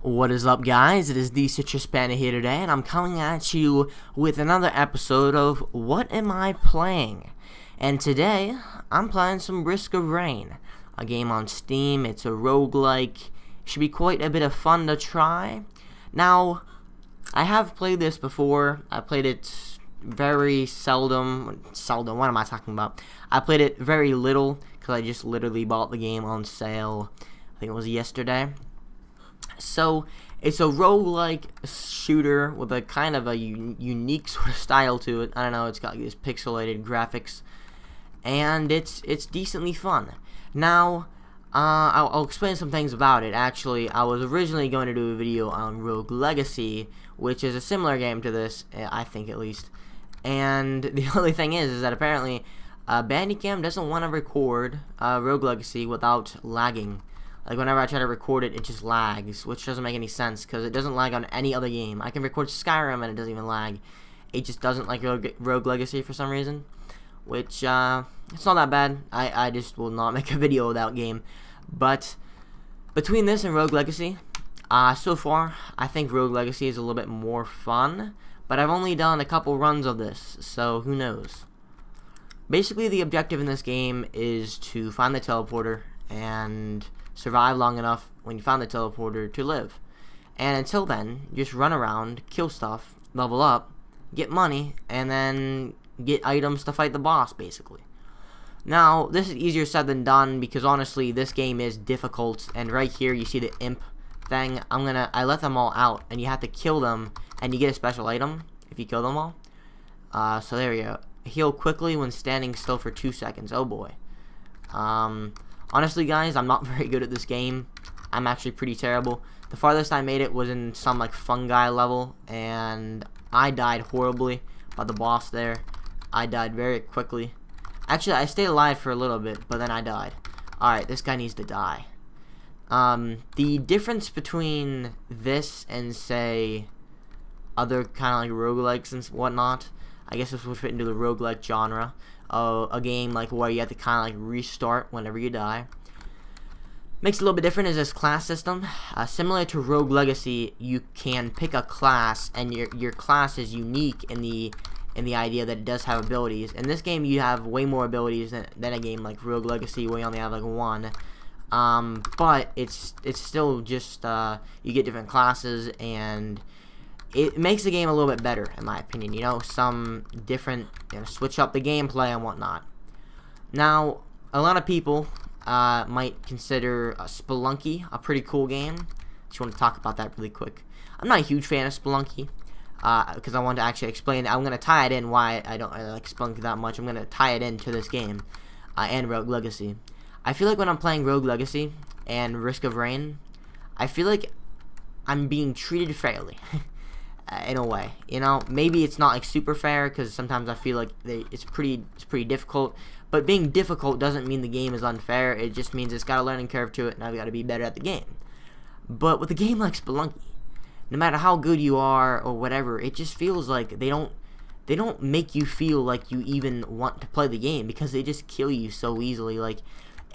What is up, guys? It is TheCitrusPanda here today, and I'm coming at you with another episode of What Am I Playing? And today, I'm playing some Risk of Rain, a game on Steam. It's a roguelike. Should be quite a bit of fun to try. Now, I have played this before. I played it very seldom. What am I talking about? I played it very little because I just literally bought the game on sale. I think it was yesterday. So, it's a roguelike shooter with a kind of a unique sort of style to it. I don't know, it's got these pixelated graphics, and it's decently fun. Now, I'll explain some things about it. Actually, I was originally going to do a video on Rogue Legacy, which is a similar game to this, I think at least. And the only thing is that apparently, Bandicam doesn't want to record Rogue Legacy without lagging. Like, whenever I try to record it, it just lags, which doesn't make any sense, because it doesn't lag on any other game. I can record Skyrim, and it doesn't even lag. It just doesn't like Rogue Legacy for some reason, which, it's not that bad. I just will not make a video of that game. But, between this and Rogue Legacy, so far, I think Rogue Legacy is a little bit more fun, but I've only done a couple runs of this, so who knows. Basically, the objective in this game is to find the teleporter, and survive long enough when you find the teleporter to live. And until then, just run around, kill stuff, level up, get money, and then get items to fight the boss, basically. Now, this is easier said than done because honestly, this game is difficult. And right here, you see the imp thing. I let them all out, and you have to kill them, and you get a special item if you kill them all. So there we go. Heal quickly when standing still for 2 seconds. Oh boy. Honestly, guys, I'm not very good at this game. I'm actually pretty terrible. The farthest I made it was in some, like, fungi level, and I died horribly by the boss there. I died very quickly. Actually, I stayed alive for a little bit, but then I died. Alright, this guy needs to die. The difference between this and, say, other kind of, like, roguelikes and whatnot, I guess this would fit into the roguelike genre. A game like where you have to kind of like restart whenever you die. Makes it a little bit different is this class system. Similar to Rogue Legacy, you can pick a class, and your class is unique in the idea that it does have abilities. In this game, you have way more abilities than a game like Rogue Legacy, where you only have like one. But it's still just you get different classes, and it makes the game a little bit better, in my opinion. You know, some different, switch up the gameplay and whatnot. Now, a lot of people might consider Spelunky a pretty cool game. Just want to talk about that really quick. I'm not a huge fan of Spelunky because I want to actually explain. I'm going to tie it in why I don't like Spelunky that much. I'm going to tie it into this game and Rogue Legacy. I feel like when I'm playing Rogue Legacy and Risk of Rain, I feel like I'm being treated fairly. In a way, maybe it's not like super fair because sometimes I feel like it's pretty difficult. But being difficult doesn't mean the game is unfair. It just means it's got a learning curve to it, and I've got to be better at the game. But with a game like Spelunky, no matter how good you are or whatever, it just feels like they don't make you feel like you even want to play the game because they just kill you so easily.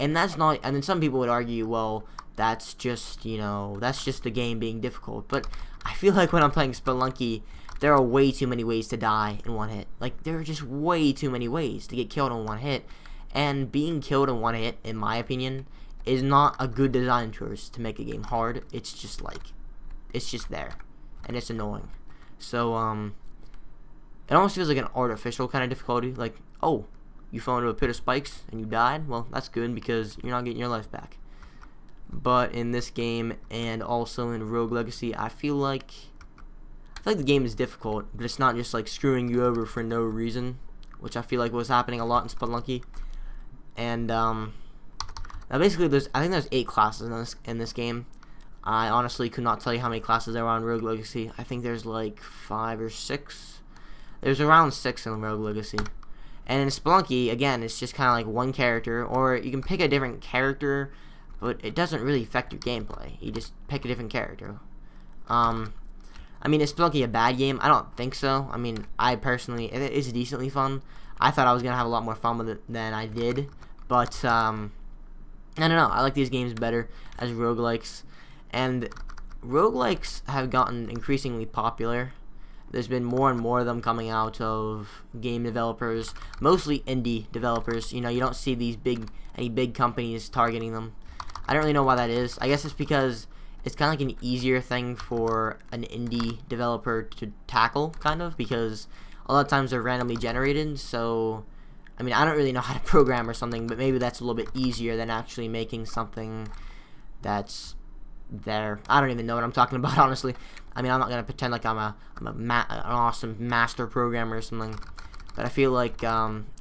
And that's not. And then some people would argue, well, that's just the game being difficult. But I feel like when I'm playing Spelunky, there are way too many ways to die in one hit. Like, there are just way too many ways to get killed in one hit. And being killed in one hit, in my opinion, is not a good design choice to make a game hard. It's just there. And it's annoying. So, it almost feels like an artificial kind of difficulty. Like, oh, you fell into a pit of spikes and you died? Well, that's good because you're not getting your life back. But in this game and also in Rogue Legacy, I feel like the game is difficult, but it's not just like screwing you over for no reason, which I feel like was happening a lot in Spelunky. And now basically I think there's 8 classes in this game. I honestly could not tell you how many classes there are in Rogue Legacy. I think there's like 5 or 6. There's around 6 in Rogue Legacy. And in Spelunky, again, it's just kind of like one character, or you can pick a different character, but it doesn't really affect your gameplay. You just pick a different character. I mean, is Spelunky a bad game? I don't think so. I mean, I personally, it's decently fun. I thought I was going to have a lot more fun with it than I did. But, I don't know. I like these games better as roguelikes. And roguelikes have gotten increasingly popular. There's been more and more of them coming out of game developers, mostly indie developers. You know, you don't see any big companies targeting them. I don't really know why that is. I guess it's because it's kind of like an easier thing for an indie developer to tackle, kind of, because a lot of times they're randomly generated. So, I mean, I don't really know how to program or something, but maybe that's a little bit easier than actually making something that's there. I don't even know what I'm talking about, honestly. I mean, I'm not gonna pretend like I'm an awesome master programmer or something, but I feel like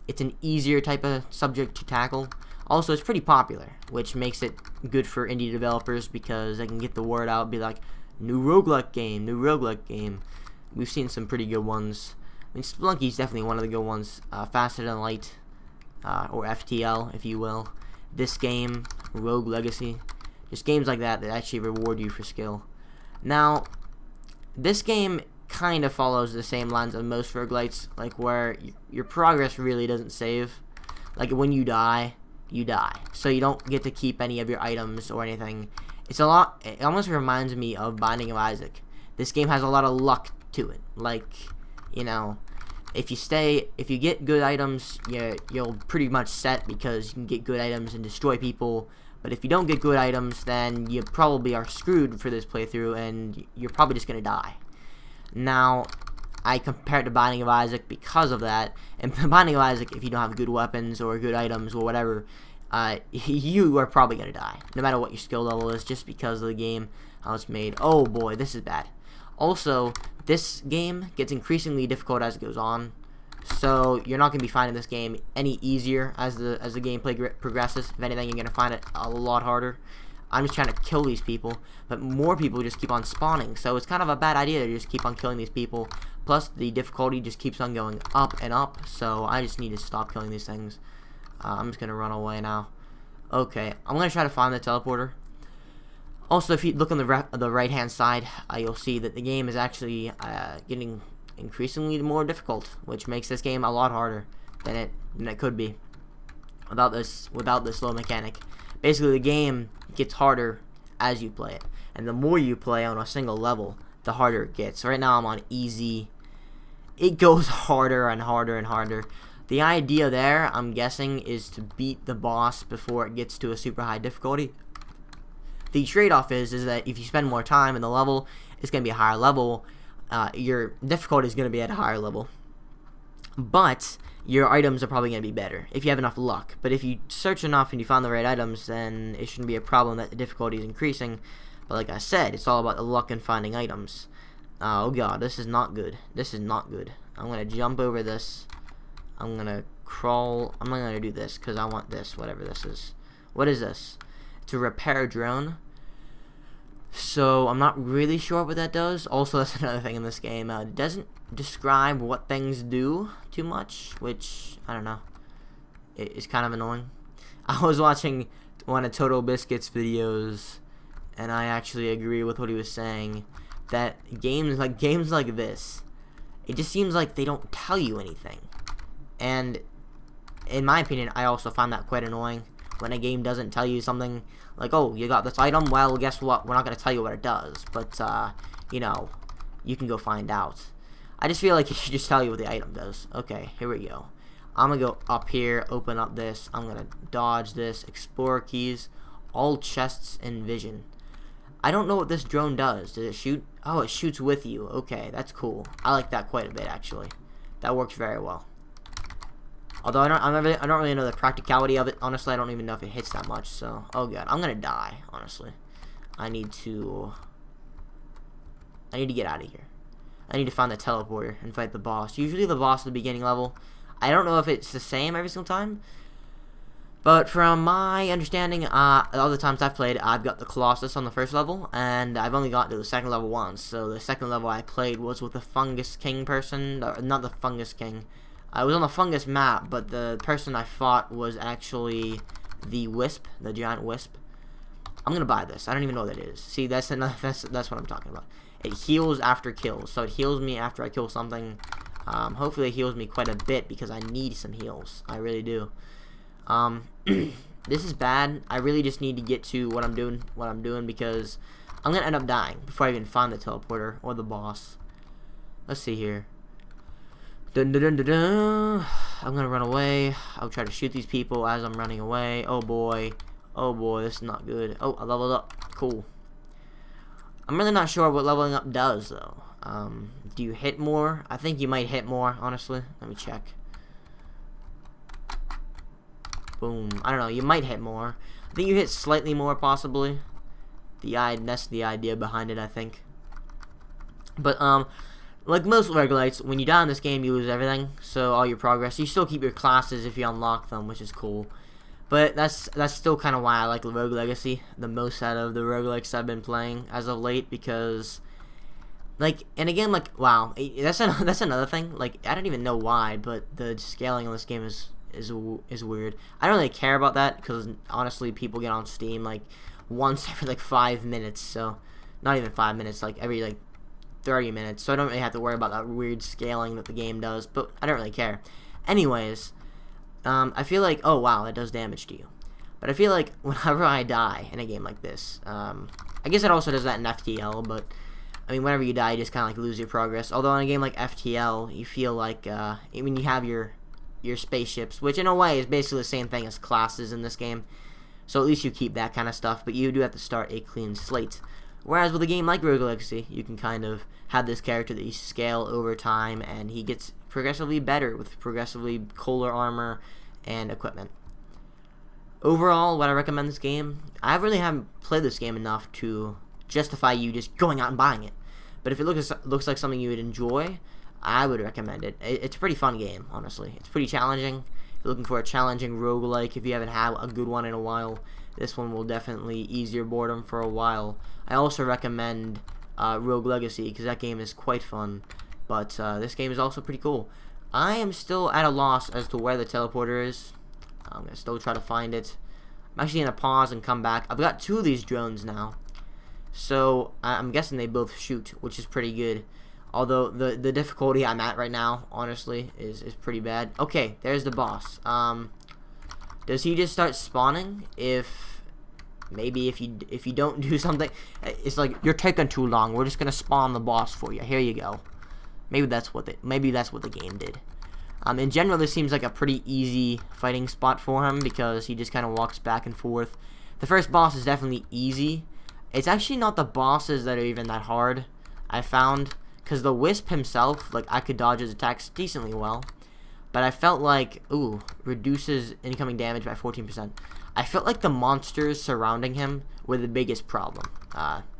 it's an easier type of subject to tackle. Also, it's pretty popular, which makes it good for indie developers because they can get the word out, be like, new roguelike game, new roguelike game. We've seen some pretty good ones. I mean, Spelunky's definitely one of the good ones. Faster Than Light, or FTL, if you will. This game, Rogue Legacy. Just games like that actually reward you for skill. Now, this game kind of follows the same lines of most roguelites, like where your progress really doesn't save. Like when you die, you die. So you don't get to keep any of your items or anything. It almost reminds me of Binding of Isaac. This game has a lot of luck to it. Like, you know, if you get good items, you'll pretty much set because you can get good items and destroy people. But if you don't get good items, then you probably are screwed for this playthrough, and you're probably just going to die. Now, I compare it to Binding of Isaac because of that. And Binding of Isaac, if you don't have good weapons or good items or whatever, you are probably going to die, no matter what your skill level is, just because of the game, how it's made. Oh boy, this is bad. Also, this game gets increasingly difficult as it goes on. So you're not going to be finding this game any easier as the gameplay progresses. If anything, you're going to find it a lot harder. I'm just trying to kill these people, but more people just keep on spawning. So it's kind of a bad idea to just keep on killing these people. Plus, the difficulty just keeps on going up and up. So I just need to stop killing these things. I'm just going to run away now. Okay, I'm going to try to find the teleporter. Also, if you look on the right-hand side, you'll see that the game is actually getting increasingly more difficult, which makes this game a lot harder than it could be without this low mechanic. Basically, the game gets harder as you play it, and the more you play on a single level, the harder it gets. Right now, I'm on easy. It goes harder and harder and harder. The idea there, I'm guessing, is to beat the boss before it gets to a super high difficulty. The trade-off is that if you spend more time in the level, it's going to be a higher level. Your difficulty is going to be at a higher level, but your items are probably going to be better if you have enough luck. But if you search enough and you find the right items, then it shouldn't be a problem that the difficulty is increasing. But like I said, it's all about the luck and finding items. Oh god, this is not good. This is not good. I'm going to jump over this. I'm going to crawl. I'm not going to do this because I want this, whatever this is. What is this? It's a repair drone. So, I'm not really sure what that does. Also, that's another thing in this game. It doesn't describe what things do too much, which, I don't know, it's kind of annoying. I was watching one of Total Biscuit's videos, and I actually agree with what he was saying, that games like this, it just seems like they don't tell you anything. And, in my opinion, I also find that quite annoying. When a game doesn't tell you something, like, oh, you got this item, well, guess what, we're not going to tell you what it does, but, you know, you can go find out. I just feel like it should just tell you what the item does. Okay, here we go. I'm going to go up here, open up this, I'm going to dodge this, explore keys, all chests, and vision. I don't know what this drone does. Does it shoot? Oh, it shoots with you. Okay, that's cool. I like that quite a bit, actually. That works very well. Although I don't really know the practicality of it. Honestly, I don't even know if it hits that much. So, oh god, I'm gonna die. Honestly, I need to get out of here. I need to find the teleporter and fight the boss. Usually, the boss at the beginning level. I don't know if it's the same every single time, but from my understanding, all the times I've played, I've got the Colossus on the first level, and I've only got to the second level once. So the second level I played was with the Fungus King person, not the Fungus King. I was on the fungus map, but the person I fought was actually the wisp, the giant wisp. I'm gonna buy this. I don't even know what that is. See, that's what I'm talking about. It heals after kills, so it heals me after I kill something. Hopefully, it heals me quite a bit because I need some heals. I really do. This is bad. I really just need to get to what I'm doing because I'm gonna end up dying before I even find the teleporter or the boss. Let's see here. Dun, dun, dun, dun, dun. I'm gonna run away. I'll try to shoot these people as I'm running away. Oh boy. Oh boy, this is not good. Oh, I leveled up. Cool. I'm really not sure what leveling up does, though. Do you hit more? I think you might hit more, honestly. Let me check. Boom. I don't know. You might hit more. I think you hit slightly more, possibly. That's the idea behind it, I think. But, like most roguelites, when you die in this game, you lose everything. So, all your progress. You still keep your classes if you unlock them, which is cool. But that's still kind of why I like Rogue Legacy the most out of the roguelikes I've been playing as of late, because, like, in a game like, wow, that's another thing. Like, I don't even know why, but the scaling on this game is weird. I don't really care about that, because honestly, people get on Steam like once every like 5 minutes, so not even 5 minutes, like every like 30 minutes. So I don't really have to worry about that weird scaling that the game does, but I don't really care. Anyways. I feel like, oh wow, that does damage to you. But I feel like whenever I die in a game like this, I guess it also does that in FTL, but, I mean, whenever you die, you just kind of like lose your progress. Although in a game like FTL, you feel like, when you have your spaceships, which in a way is basically the same thing as classes in this game, so at least you keep that kind of stuff, but you do have to start a clean slate. Whereas with a game like Rogue Legacy, you can kind of have this character that you scale over time, and he gets progressively better with progressively cooler armor and equipment. Overall, would I recommend this game? I really haven't played this game enough to justify you just going out and buying it. But if it looks like something you would enjoy, I would recommend it. It's a pretty fun game, honestly. It's pretty challenging. If you're looking for a challenging roguelike, if you haven't had a good one in a while, this one will definitely ease your boredom for a while. I also recommend Rogue Legacy, because that game is quite fun. But this game is also pretty cool. I am still at a loss as to where the teleporter is. I'm going to still try to find it. I'm actually going to pause and come back. I've got 2 of these drones now. So, I'm guessing they both shoot, which is pretty good. Although, the difficulty I'm at right now, honestly, is pretty bad. Okay, there's the boss. Does he just start spawning maybe if you don't do something? It's like, you're taking too long. We're just going to spawn the boss for you. Here you go. Maybe that's what the game did. In general, this seems like a pretty easy fighting spot for him, because he just kind of walks back and forth. The first boss is definitely easy. It's actually not the bosses that are even that hard, I found, because the Wisp himself, like, I could dodge his attacks decently well, but I felt like, ooh, reduces incoming damage by 14%. I felt like the monsters surrounding him were the biggest problem.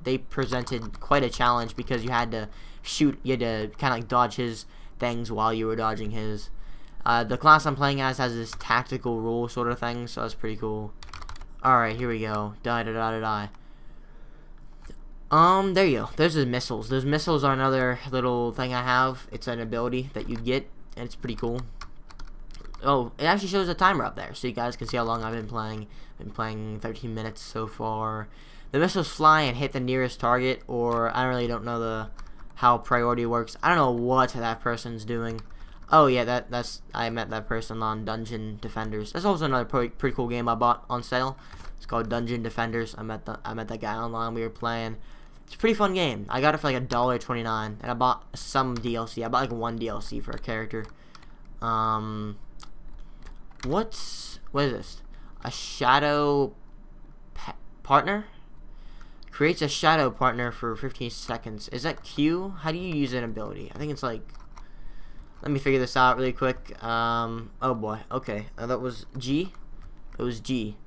They presented quite a challenge, because you had to kind of like dodge his things while you were dodging his. The class I'm playing as has this tactical rule sort of thing, so that's pretty cool. Alright, here we go. Die. There you go. There's the missiles. Those missiles are another little thing I have. It's an ability that you get, and it's pretty cool. Oh, it actually shows a timer up there, so you guys can see how long I've been playing. I've been playing 13 minutes so far. The missiles fly and hit the nearest target, or I really don't know how priority works. I don't know what that person's doing. Oh yeah, I met that person on Dungeon Defenders. That's also another pretty cool game I bought on sale. It's called Dungeon Defenders. I met that guy online. We were playing. It's a pretty fun game. I got it for like $1.29, and I bought some DLC. I bought like 1 DLC for a character. What is this? A shadow partner? Creates a shadow partner for 15 seconds. Is that Q? How do you use an ability? I think it's like... Let me figure this out really quick. Oh boy. Okay. That was G? It was G.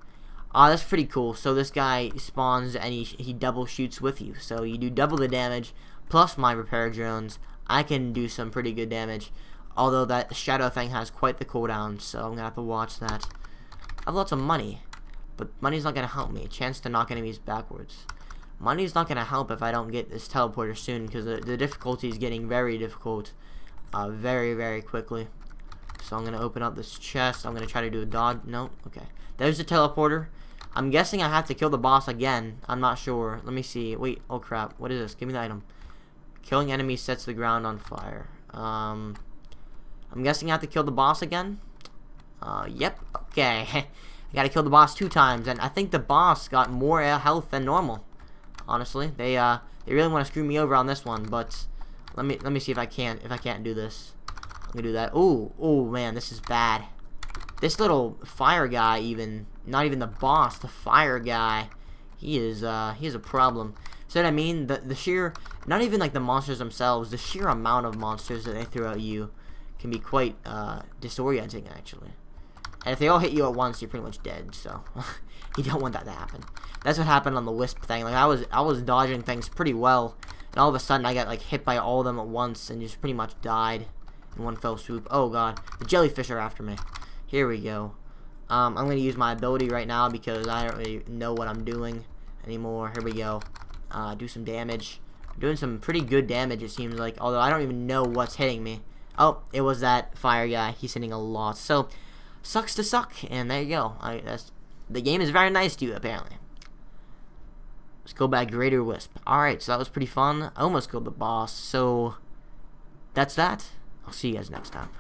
That's pretty cool. So this guy spawns and he double shoots with you. So you do double the damage plus my repair drones. I can do some pretty good damage. Although that shadow thing has quite the cooldown, so I'm going to have to watch that. I have lots of money, but money's not going to help me. A chance to knock enemies backwards. Money's not going to help if I don't get this teleporter soon, because the difficulty is getting very difficult very, very quickly. So I'm going to open up this chest. I'm going to try to do a dodge. No, okay. There's the teleporter. I'm guessing I have to kill the boss again. I'm not sure. Let me see. Wait, oh crap. What is this? Give me the item. Killing enemies sets the ground on fire. I'm guessing I have to kill the boss again. Yep. Okay. I gotta kill the boss 2 times, and I think the boss got more health than normal. honestly. They really want to screw me over on this one, but let me see if I can't do this. I'm gonna do that. Oh man, this is bad. This little fire guy, not even the boss, the fire guy, he is a problem. So what I mean, the sheer, not even like the monsters themselves, the sheer amount of monsters that they throw at you can be quite disorienting, actually. And if they all hit you at once, you're pretty much dead. So you don't want that to happen. That's what happened on the wisp thing. Like I was dodging things pretty well, and all of a sudden I got like hit by all of them at once and just pretty much died in one fell swoop. Oh god, the jellyfish are after me. Here we go. I'm going to use my ability right now because I don't really know what I'm doing anymore. Here we go. Do some damage. I'm doing some pretty good damage, it seems like. Although I don't even know what's hitting me. Oh, it was that fire guy. He's hitting a lot. So, sucks to suck. And there you go. The game is very nice to you, apparently. Let's go back Greater Wisp. Alright, so that was pretty fun. I almost killed the boss. So, that's that. I'll see you guys next time.